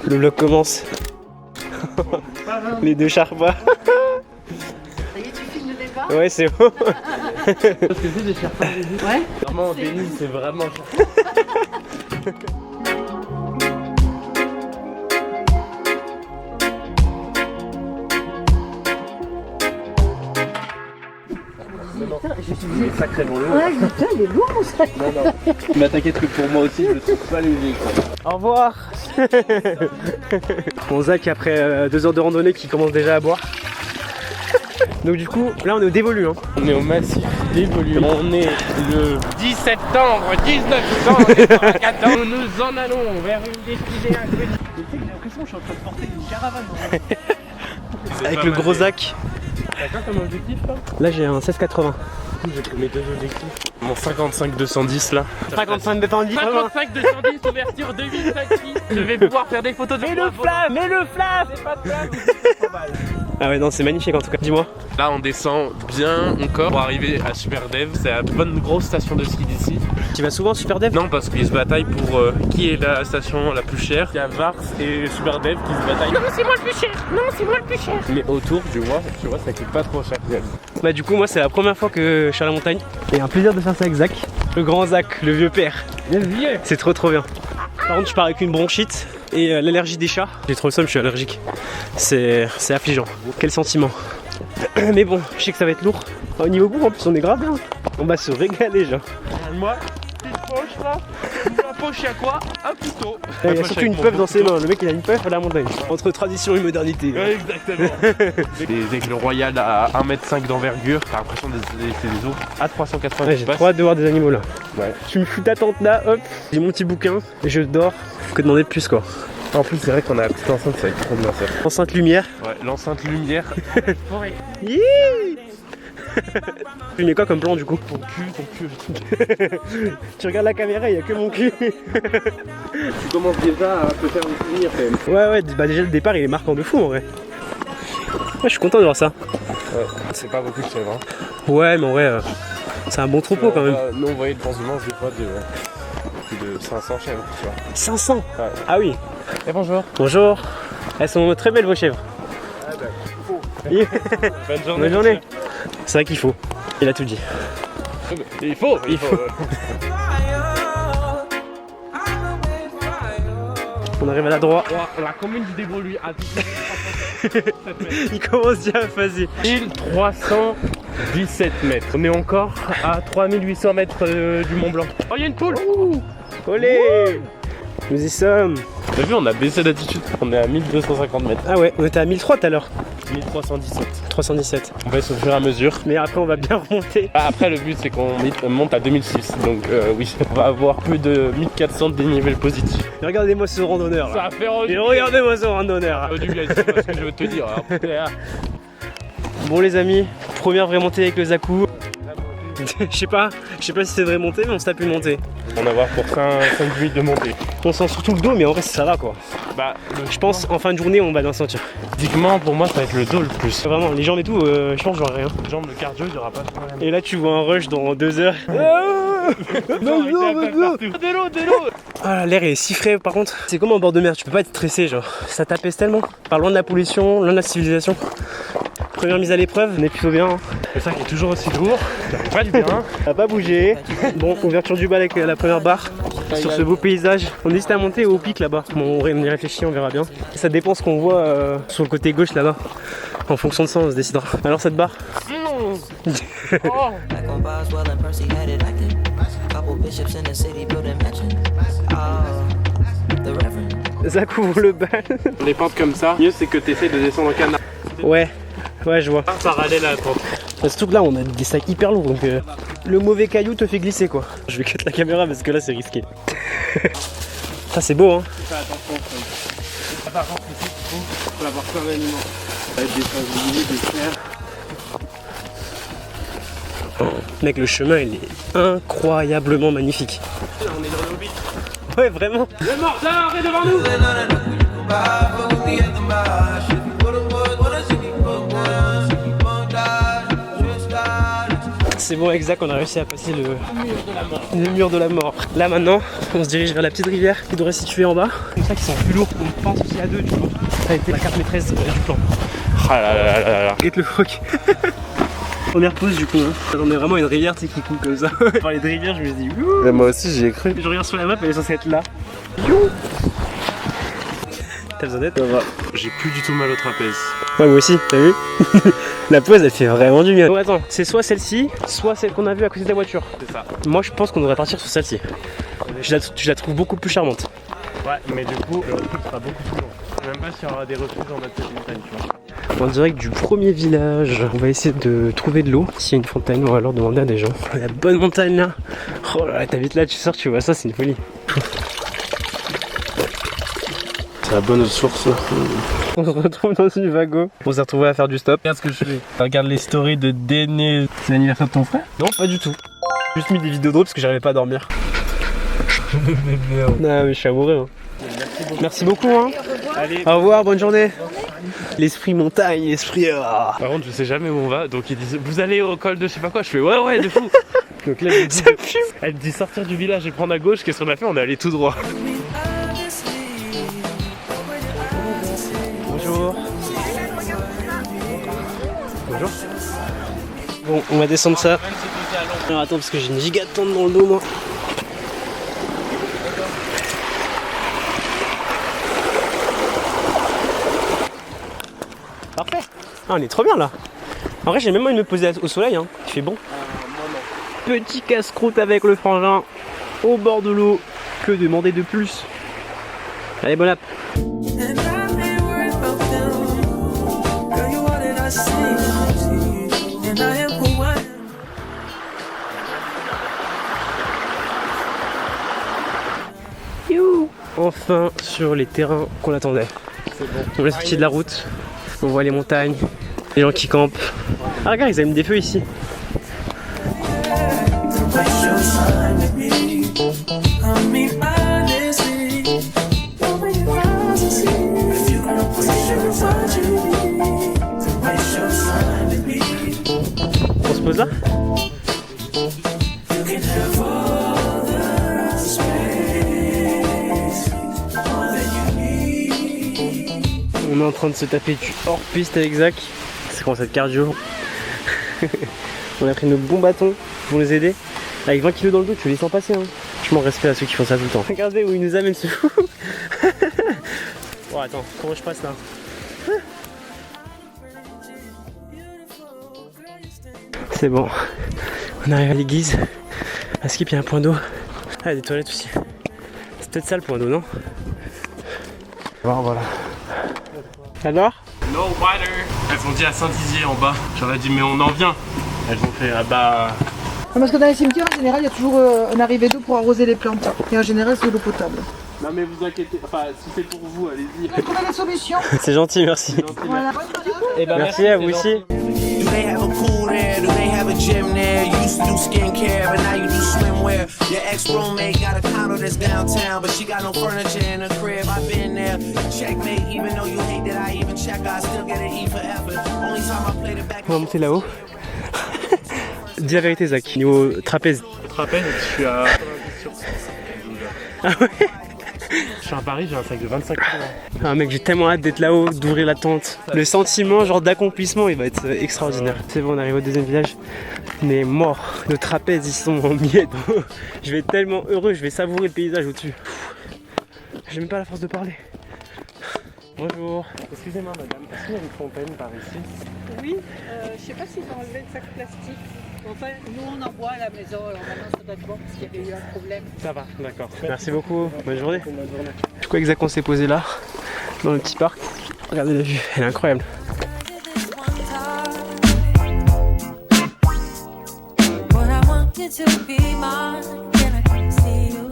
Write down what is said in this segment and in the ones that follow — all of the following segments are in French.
Le vlog commence. Les deux charpas. Ça y est, tu filmes le départ? Ouais, c'est bon. Parce que c'est des charpas. Ouais. Vraiment, Denis, c'est vraiment charpa. Sacrément lourd. Ouais, putain, il est lourd mon sac. Non, non. Mais t'inquiète que pour moi aussi, je le trouve pas léger. Quoi. Au revoir. Bon, Zach, après 2 heures de randonnée, qui commence déjà à boire. Donc du coup, là on est au dévolu. Hein. On est au massif dévolu. On est le 10 septembre 1914. Nous en allons vers une destinée inconnue. J'ai l'impression que je suis en train de porter une caravane. Avec le gros Zach. T'as quoi comme objectif là? Là j'ai un 1680. J'ai pris mes 2 objectifs. Mon 55-210 là. 55 de temps 10. 55-210 ouverture 2026. Je vais pouvoir faire des photos de Mais le flamme, mais le flamme. C'est pas de flamme. Ah ouais non c'est magnifique en tout cas. Dis-moi. Là on descend bien encore pour arriver à Superdev. C'est la bonne grosse station de ski d'ici. Tu vas souvent à Superdev? Non parce qu'ils se bataillent pour qui est la station la plus chère. Il y a Vars et Superdev qui se bataillent. Non, c'est moi le plus cher. Non, c'est moi le plus cher. Mais autour tu vois ça coûte pas trop cher. Bah du coup moi c'est la première fois que je suis à la montagne. Et un plaisir de faire ça avec Zach. Le grand Zach, le vieux père. C'est trop bien. Par contre je pars avec une bronchite et l'allergie des chats. J'ai trop le seum, je suis allergique. C'est affligeant. Quel sentiment. Mais bon, je sais que ça va être lourd. Au niveau bout en plus on est grave bien. On va se régaler genre. Moi, petite poche là. La poche il y a quoi? Un couteau. Il y a surtout une puff dans ses mains. Le mec il a une puff à la montagne. Entre tradition et modernité. Ouais, exactement. Des aigles royales à 1,5 m d'envergure. T'as l'impression de c'est des os à 380. Ouais, j'ai trop hâte de voir des animaux là. Ouais. Tu me fous ta tente là, hop. J'ai mon petit bouquin et je dors. Que demander de plus quoi. En plus c'est vrai qu'on a la petite enceinte, ça va être trop bien ça. Enceinte lumière. Ouais, l'enceinte lumière. Yee. Tu mets quoi comme plan du coup? Ton cul. Tu regardes la caméra, il n'y a que mon cul. Tu commences déjà à te faire un souvenir quand même. Ouais, bah déjà le départ il est marquant de fou en vrai. Ouais, je suis content de voir ça. Ouais, c'est pas beaucoup de chèvres. Hein. Ouais, mais en vrai, c'est un bon troupeau quand même. Nous on voyait le transhumance des fois de plus de 500 chèvres, tu vois. 500 Ouais. Ah oui. Et bonjour. Bonjour. Elles sont très belles vos chèvres. Bonne journée. Bonne journée. C'est vrai qu'il faut. Il a tout dit. Il faut. On arrive à la droite. La commune du Dévolu à Il commence déjà à phaser. 1317 mètres. On est encore à 3800 mètres du Mont Blanc. Oh, il y a une poule. Olé. Nous y sommes. T'as vu, on a baissé d'altitude. On est à 1250 mètres. Ah ouais, on était à 1003 tout à l'heure. 1317. 317. On baisse au fur et à mesure. Mais après on va bien remonter. Après, le but c'est qu'on monte à 2006. Donc oui, on va avoir plus de 1400 de dénivelé positif. Et regardez-moi ce randonneur Ça là. va faire Et regardez-moi ce randonneur. du bien, c'est pas ce que je veux te dire. Alors, Bon les amis, première vraie montée avec le Zakou. Je sais pas si c'est une vraie montée mais on se tape une montée. on va avoir pour 5 minutes de montée. On sent surtout le dos mais en vrai ça va quoi. Bah, Je pense en fin de journée on va bien sentir. physiquement pour moi ça va être le dos le plus. Vraiment, les jambes et tout, je pense que j'aurai rien. Les jambes, le cardio, il n'y aura pas de problème. Et là tu vois un rush dans 2 heures. De l'eau. Ah l'air est si frais par contre. C'est comme en bord de mer, tu peux pas être stressé genre. Ça t'apaise tellement. Par loin de la pollution, loin de la civilisation. Première mise à l'épreuve, on est plutôt bien. Hein. Le sac est toujours aussi lourd, ça fait pas du bien. Ça a pas bougé. Bon, ouverture du bal avec la première barre. Sur ce beau paysage. On hésite à monter au pic là-bas. Bon, on y réfléchit, on verra bien. Ça dépend ce qu'on voit sur le côté gauche là-bas. En fonction de ça, on se décidera. Alors cette barre Zach ouvre le bal. Les pentes comme ça, mieux c'est que tu essaies de descendre en canard. Ouais, je vois. Parallèle à la pente. Surtout que là, on a des sacs hyper lourds donc le mauvais caillou te fait glisser quoi. Je vais cut la caméra parce que là, c'est risqué. Ça, c'est beau hein. Fais attention. Par contre, ici, il faut avoir plein d'aliments. Ça va être des sangliers, des cerfs. Mec, le chemin, il est incroyablement magnifique. On est dans le Hobbit. Ouais, vraiment. Le Mordor est devant nous. C'est bon, exact, on a réussi à passer le mur de la mort. Là maintenant, on se dirige vers la petite rivière qui devrait se situer en bas. C'est pour ça qu'ils sont plus lourds, on pense aussi à deux du coup. Ça a été la carte maîtresse du plan. Ah là là là là. Get le phoque. Première pause du coup, hein. On est vraiment une rivière qui coule comme ça. Je parlais de rivière, je me suis dit ouh. Moi aussi j'y ai cru. Je regarde sur la map, elle est censée être là. T'as besoin d'aide? Ça va. J'ai plus du tout mal au trapèze. Ouais, moi aussi, t'as vu? La pause elle fait vraiment du bien. Bon, attends, c'est soit celle-ci, soit celle qu'on a vue à côté de la voiture. C'est ça. Moi je pense qu'on devrait partir sur celle-ci. Je la trouve beaucoup plus charmante. Ouais, mais du coup, le refuge sera beaucoup plus long. Je sais même pas s'il y aura des refuges en bas de cette montagne, tu vois. En direct du premier village, on va essayer de trouver de l'eau. S'il y a une fontaine, on va alors demander à des gens. La bonne montagne là. Oh là là, t'habites là, tu sors, tu vois ça, c'est une folie. C'est la bonne source. On se retrouve dans une wago. On s'est retrouvé à faire du stop. Regarde ce que je fais. Regarde les stories de Déné. C'est l'anniversaire de ton frère? Non, pas du tout. J'ai juste mis des vidéos drôles parce que j'arrivais pas à dormir. Non, mais je suis amoureux. Hein. Merci beaucoup. Hein. Allez. Au revoir, bonne journée. L'esprit montagne, l'esprit. Par contre, je sais jamais où on va. Donc ils disent vous allez au col de je sais pas quoi. Je fais ouais, de fou. Donc là, elle dit sortir du village et prendre à gauche. Qu'est-ce qu'on a fait? On est allé tout droit. Bonjour. Bonjour. Bon, on va descendre ça. Alors attends, parce que j'ai une giga tente dans le dos, moi. Parfait. Ah, on est trop bien là. En vrai, j'ai même envie de me poser au soleil. Hein. Il fait bon. Petit casse-croûte avec le frangin au bord de l'eau. Que demander de plus? Allez, bon app. Enfin sur les terrains qu'on attendait. On est sorti de la route, on voit les montagnes, les gens qui campent. Ah regarde, ils ont mis des feux ici. On se pose là? On est en train de se taper du hors-piste avec Zach. C'est comment cette cardio? On a pris nos bons bâtons pour nous aider. Avec 20 kg dans le dos, tu les sens passer. Hein. Franchement, respect à ceux qui font ça tout le temps. Regardez où il nous amène ce fou. Bon, attends, comment je passe là? C'est bon. On arrive à l'église. À Skip, il y a un point d'eau. Ah, il y a des toilettes aussi. C'est peut-être ça le point d'eau, non? Bon, voilà. Alors? No water. Elles ont dit à Saint-Dizier en bas. J'en ai dit mais on en vient. Elles ont fait ah bah. Parce que dans les cimetières, en général, il y a toujours une arrivée d'eau pour arroser les plantes. Et en général, c'est de l'eau potable. Non mais vous inquiétez, enfin si c'est pour vous, allez-y. On va trouver la solution. C'est gentil, merci. Voilà. Et ben merci à vous aussi. Do they have a pool there? Do they have a gym there? You used to do skincare, but now you do swimwear. Your ex-roommate got a condo that's downtown, but she got no furniture in her crib. I've been there. Checkmate, even though you hate that I even check, I still get an E for effort. Only time I played it back. On va monter là-haut. Dis la vérité, Zach, niveau trapèze. Trapèze, je suis à 90 sur 100. Ah ouais? Je suis à Paris, j'ai un sac de 25 kg. Ah mec, j'ai tellement hâte d'être là-haut, d'ouvrir la tente. Le sentiment genre d'accomplissement, il va être extraordinaire. C'est bon, on arrive au deuxième village. On est mort. Nos trapèzes, ils sont en miettes. Je vais être tellement heureux, je vais savourer le paysage au-dessus. J'ai même pas la force de parler. Bonjour. Excusez-moi madame, est-ce qu'il y a une fontaine par ici? Oui, je sais pas s'ils ont enlevé le sac plastique. Enfin, nous on en boit à la maison, alors maintenant ça doit être bon parce qu'il y avait eu un problème. Ça va, d'accord. Merci beaucoup, bonne journée. Du coup, exact, on s'est posé là, dans le petit parc. Regardez la vue, elle est incroyable.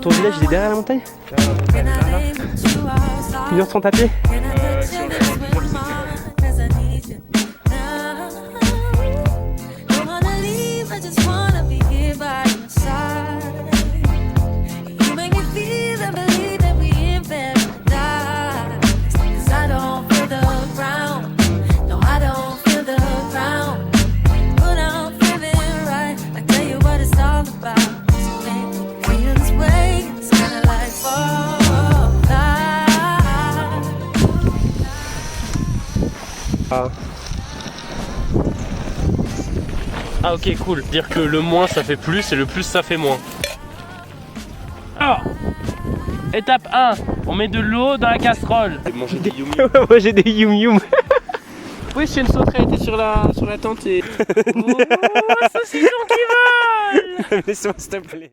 Ton village, il est derrière la montagne? 1h30 à pied? Ah ok, cool. Dire que le moins ça fait plus et le plus ça fait moins. Alors, étape 1, on met de l'eau dans la casserole. Manger des yum yum. Moi j'ai des yum yum. Oui, c'est une sauterelle, était sur la tente et... Oh, saucisson qui vole. Laisse-moi s'il te plaît.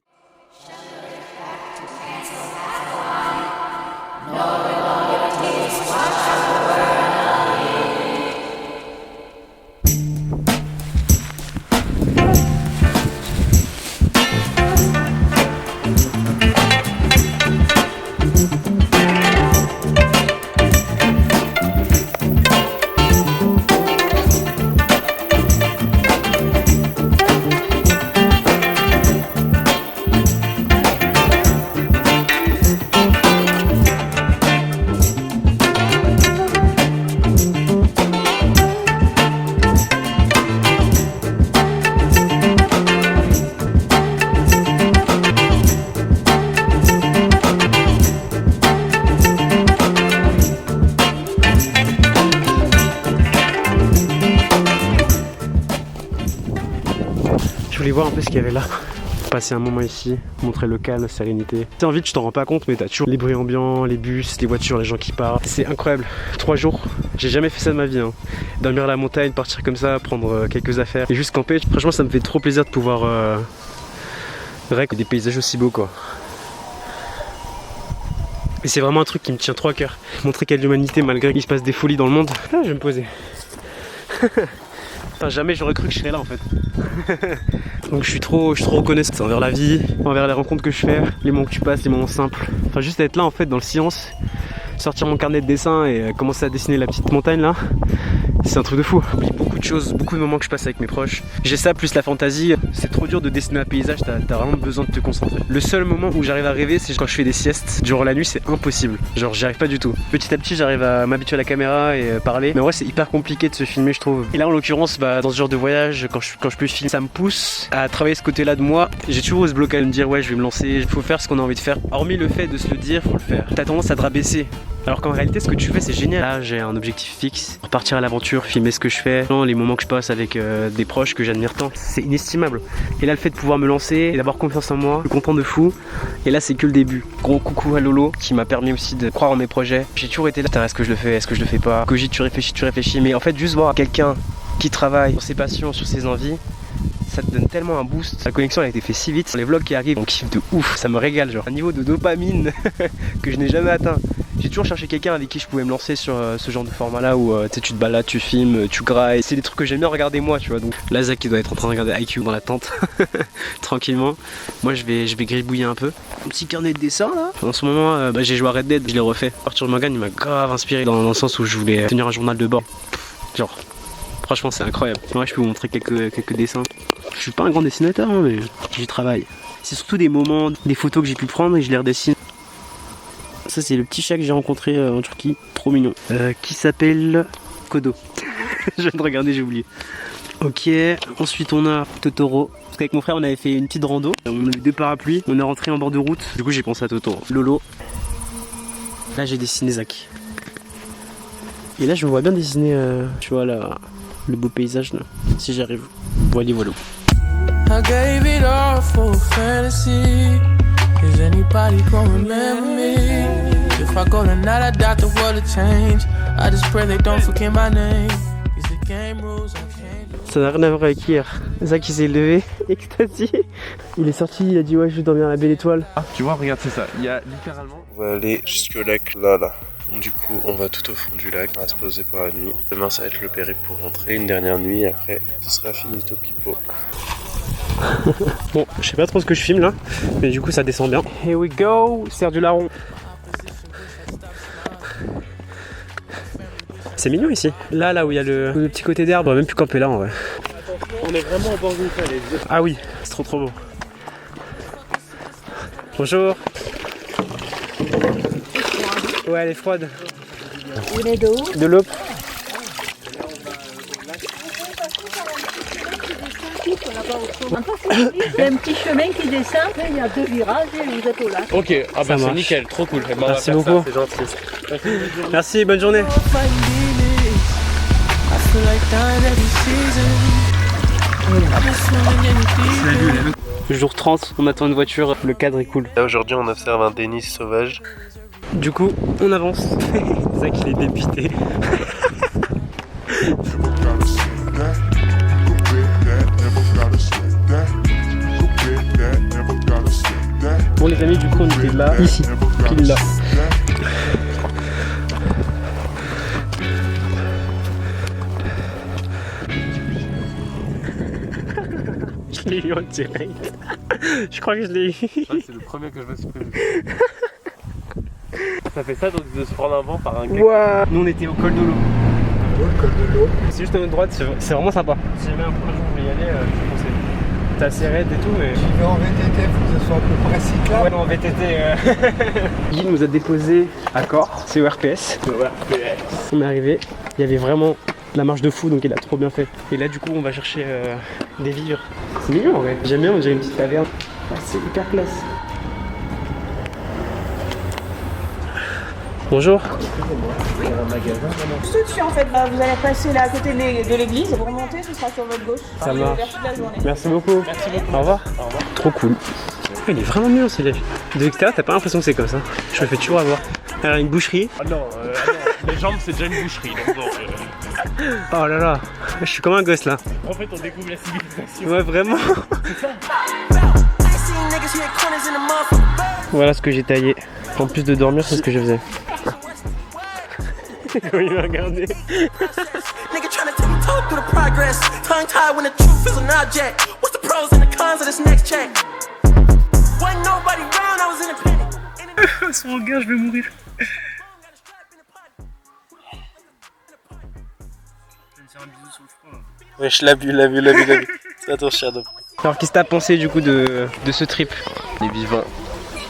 Je voulais voir un peu ce qu'il y avait là. Passer un moment ici, montrer le calme, la sérénité. T'es en ville, tu t'en rends pas compte, mais t'as toujours les bruits ambiants, les bus, les voitures, les gens qui parlent. C'est incroyable. 3 jours, j'ai jamais fait ça de ma vie. Hein. Dormir à la montagne, partir comme ça, prendre quelques affaires et juste camper. Franchement, ça me fait trop plaisir de pouvoir avec des paysages aussi beaux quoi. Et c'est vraiment un truc qui me tient trop à cœur. Montrer qu'il y a de l'humanité malgré qu'il se passe des folies dans le monde. Là, je vais me poser. Putain, jamais j'aurais cru que je serais là en fait. Donc je suis trop reconnaissant envers la vie, envers les rencontres que je fais, les moments que tu passes, les moments simples. Enfin juste être là en fait dans le silence, sortir mon carnet de dessin et commencer à dessiner la petite montagne là. C'est un truc de fou. J'oublie beaucoup de choses, beaucoup de moments que je passe avec mes proches. J'ai ça plus la fantaisie. C'est trop dur de dessiner un paysage, t'as vraiment besoin de te concentrer. Le seul moment où j'arrive à rêver, c'est quand je fais des siestes. Durant la nuit, c'est impossible. Genre, j'y arrive pas du tout. Petit à petit, j'arrive à m'habituer à la caméra et parler. Mais en vrai, c'est hyper compliqué de se filmer, je trouve. Et là, en l'occurrence, dans ce genre de voyage, quand je peux filmer, ça me pousse à travailler ce côté-là de moi. J'ai toujours ce blocage à me dire, ouais, je vais me lancer, il faut faire ce qu'on a envie de faire. Hormis le fait de se le dire, faut le faire. T'as tendance à te rabaisser. Alors qu'en réalité, ce que tu fais, c'est génial. Là, j'ai un objectif fixe. Repartir à l'aventure, filmer ce que je fais, les moments que je passe avec des proches que j'admire tant. C'est inestimable. Et là, le fait de pouvoir me lancer et d'avoir confiance en moi, je suis content de fou. Et là, c'est que le début. Gros coucou à Lolo qui m'a permis aussi de croire en mes projets. J'ai toujours été là. Est-ce que je le fais? Est-ce que je le fais pas? Cogite, tu réfléchis. Mais en fait, juste voir quelqu'un qui travaille sur ses passions, sur ses envies, ça te donne tellement un boost. La connexion elle a été faite si vite. Les vlogs qui arrivent, on kiffe de ouf. Ça me régale, genre. Un niveau de dopamine que je n'ai jamais atteint. J'ai toujours cherché quelqu'un avec qui je pouvais me lancer sur ce genre de format là où tu te balades, tu filmes, tu grailles. C'est des trucs que j'aime bien regarder moi, tu vois. Donc là, Zach il doit être en train de regarder IQ dans la tente tranquillement. Moi je vais gribouiller un peu. Un petit carnet de dessin là. En ce moment, j'ai joué à Red Dead, je l'ai refait. Arthur Morgan il m'a grave inspiré dans le sens où je voulais tenir un journal de bord. Genre, franchement c'est incroyable. Moi je peux vous montrer quelques dessins. Je suis pas un grand dessinateur hein, mais j'y travaille. C'est surtout des moments, des photos que j'ai pu prendre et je les redessine. Ça c'est le petit chat que j'ai rencontré en Turquie, trop mignon. Qui s'appelle Kodo. Je viens de regarder, j'ai oublié. Ok, ensuite on a Totoro. Parce qu'avec mon frère on avait fait une petite rando. On avait 2 parapluies, on est rentré en bord de route. Du coup j'ai pensé à Totoro. Lolo. Là j'ai dessiné Zach. Et là je me vois bien dessiner, tu vois là, le beau paysage là. Si j'arrive. Voilà. I gave it all for fantasy. Is anybody gonna remember me? If I go tonight, I doubt the world will change. I just pray they don't forget my name. Cause the game rules, I can't. Ça n'a rien à voir avec hier. Zach il s'est levé, extasié. Il est sorti, il a dit ouais je vais dormir à la belle étoile. Ah, tu vois, regarde, c'est ça. Il y a littéralement... On va aller jusqu'au lac là. Du coup, on va tout au fond du lac, on va se poser pour la nuit. Demain, ça va être le périple pour rentrer. Une dernière nuit, après, ce sera finito pipo. Bon, je sais pas trop ce que je filme là, mais du coup ça descend bien. Here we go, Serre du Larron. C'est mignon ici. Là où il y a le petit côté d'herbe, on va même plus camper là en vrai. On est vraiment au bord d'une falaise. Ah oui, c'est trop beau. Bonjour. Ouais, elle est froide. Vous venez de où? De l'eau. Il y a un petit chemin qui descend, il y a 2 virages et vous êtes au lac. Ok, ah bah c'est marche. nickel, trop cool. Merci beaucoup. C'est gentil. Merci, bonne journée. I feel like dying every season. I've been swimming in the deep end. Jour 30, on attend une voiture, le cadre est cool. Là aujourd'hui on observe un Denis sauvage. Du coup, on avance. Zach il est dépité. Bon les amis, du coup on était là, ici, pile là. Je l'ai eu en direct. Je crois que je l'ai eu. C'est le premier que je me suis prévu. Ça fait ça donc de se prendre un vent par un gars. Wow. Nous on était au col de l'eau. Le col de l'eau. C'est juste à notre droite, c'est vraiment sympa. Si jamais un prochain jour je vais y aller, je te conseille. C'est assez raide et tout, mais. J'y vais en VTT, faut que ce soit à peu près cyclable. Ouais, non, en VTT. Guy nous a déposé à Corps, c'est au RPS. On est arrivé, il y avait vraiment la marche de fou, donc il a trop bien fait. Et là, du coup, on va chercher des vivres. C'est mignon en vrai. J'aime bien, on dirait une petite taverne. Ah, c'est hyper classe. Bonjour. Tout de suite en fait, vous allez passer là à côté de l'église, vous remontez, ce sera sur votre gauche. Ça marche. Vers toute la journée. Merci beaucoup. Merci beaucoup. Au revoir. Au revoir. Trop cool. Il est vraiment mieux ce liège. De l'extérieur, t'as pas l'impression que c'est comme ça. Je me fais toujours avoir. Alors, une boucherie. Ah non, les jambes c'est déjà une boucherie. Donc bon, Oh là là, je suis comme un gosse là. en fait, on découvre la civilisation. Ouais, vraiment. Voilà ce que j'ai taillé. En plus de dormir, c'est ce que je faisais. Comment il m'a regardé. Nigga tryna tell me talk through the progress. Tongue tied when the truth is an object. What's the pros and the cons of this next check? Wasn't nobody round, I was independent. Son regard, je vais mourir. Wesh, l'a vu. C'est à ton chien de. Alors, qu'est-ce que t'as pensé du coup de ce trip? On est vivant.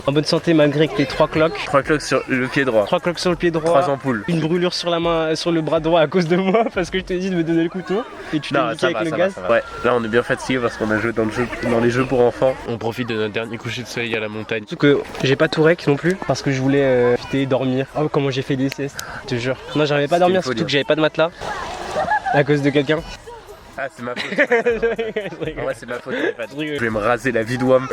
En bonne santé malgré que t'aies 3 cloques. 3 cloques sur le pied droit. 3 cloques sur le pied droit. 3 ampoules. Une brûlure sur la main, sur le bras droit à cause de moi parce que je t'ai dit de me donner le couteau et tu t'es Non, niqué ça avec va, le ça gaz. va. Ouais, là on est bien fatigué parce qu'on a joué dans les jeux pour enfants. On profite de notre dernier coucher de soleil à la montagne. Surtout que j'ai pas tout rec non plus parce que je voulais profiter, dormir. Oh comment j'ai fait des siestes, je te jure. Non j'arrivais pas à dormir, surtout que j'avais pas de matelas à cause de quelqu'un. Ah c'est ma faute. En vrai c'est de ma faute. Je vais me raser la vie d'ouam.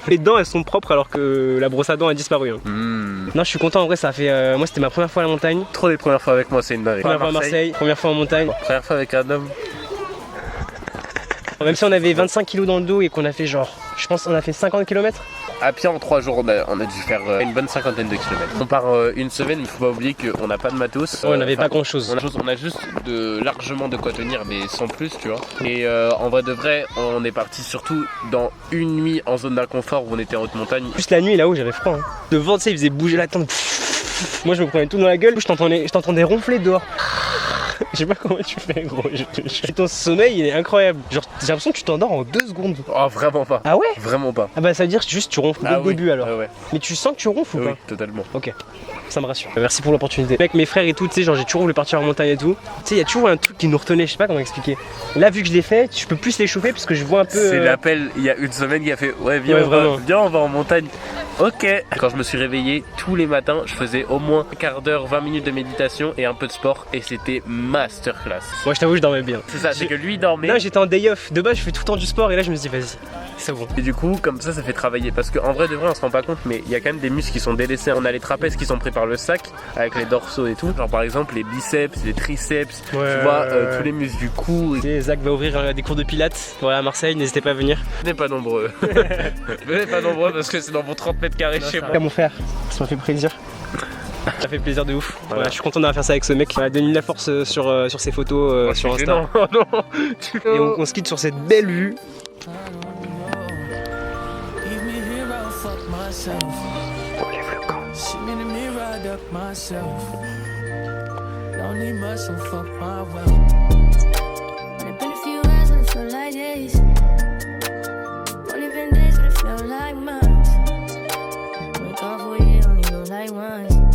Les dents elles sont propres alors que la brosse à dents a disparu. Hein. Non je suis content en vrai, ça fait moi c'était ma première fois à la montagne. Trop des premières fois avec moi, c'est une dinguerie. Première fois à Marseille, première fois en montagne. Première fois avec un homme. Même si on avait 25 kg dans le dos et qu'on a fait genre, je pense on a fait 50 km. À pied en 3 jours, on a dû faire une bonne cinquantaine de kilomètres. On part une semaine, mais faut pas oublier qu'on n'a pas de matos. Ouais, on n'avait pas grand chose. On a juste largement de quoi tenir, mais sans plus, tu vois. Et en vrai de vrai, on est parti surtout dans une nuit en zone d'inconfort où on était en haute montagne. Juste la nuit là-haut, j'avais froid. Hein. Le vent, tu sais, il faisait bouger la tente. Moi, je me prenais tout dans la gueule. Je t'entendais ronfler dehors. Je sais pas comment tu fais, gros. Et ton sommeil, il est incroyable. Genre, j'ai l'impression que tu t'endors en 2 secondes. Oh, vraiment pas. Ah ouais? Vraiment pas. Ah bah, ça veut dire que juste tu ronfles dès le début alors. Ouais. Mais tu sens que tu ronfles ou Oui, pas? totalement. Ok, ça me rassure. Merci pour l'opportunité. Avec mes frères et tout, tu sais, genre j'ai toujours voulu partir en montagne et tout. Tu sais, il y a toujours un truc qui nous retenait, je sais pas comment expliquer. Là, vu que je l'ai fait, je peux plus les chauffer parce que je vois un peu. C'est l'appel il y a une semaine qui a fait ouais, viens, ouais, on va en montagne. Ok. Quand je me suis réveillé tous les matins, je faisais au moins un quart d'heure, 20 minutes de méditation et un peu de sport et c'était masterclass. Moi, je t'avoue, je dormais bien. C'est ça, c'est que lui il dormait. Là, j'étais en day off. De base, je fais tout le temps du sport et là, je me suis dit, vas-y, c'est bon. Et du coup, comme ça fait travailler. Parce qu'en vrai de vrai, on se rend pas compte, mais il y a quand même des muscles qui sont délaissés. On a les trapèzes qui sont pris par le sac, avec les dorsaux et tout. Genre par exemple, les biceps, les triceps, tu vois, tous les muscles du cou. Et Zach va ouvrir des cours de pilates. Voilà, à Marseille, n'hésitez pas à venir. Venez pas nombreux. Venez pas nombreux parce que c'est dans vos 30 mètres carrés chez moi. À mon frère, ça m'a fait plaisir. Ça fait plaisir de ouf. Voilà, je suis content d'avoir fait ça avec ce mec. Denis la force sur ses photos sur Insta. Oh non. Et on se quitte sur cette belle vue. Leave me here, I'll fuck myself. See me in the mirror, I duck myself. Don't need much, so fuck my wealth. It's been a few hours and it feel like days. Only been days but it feel like months. Wake up for you, only go like once.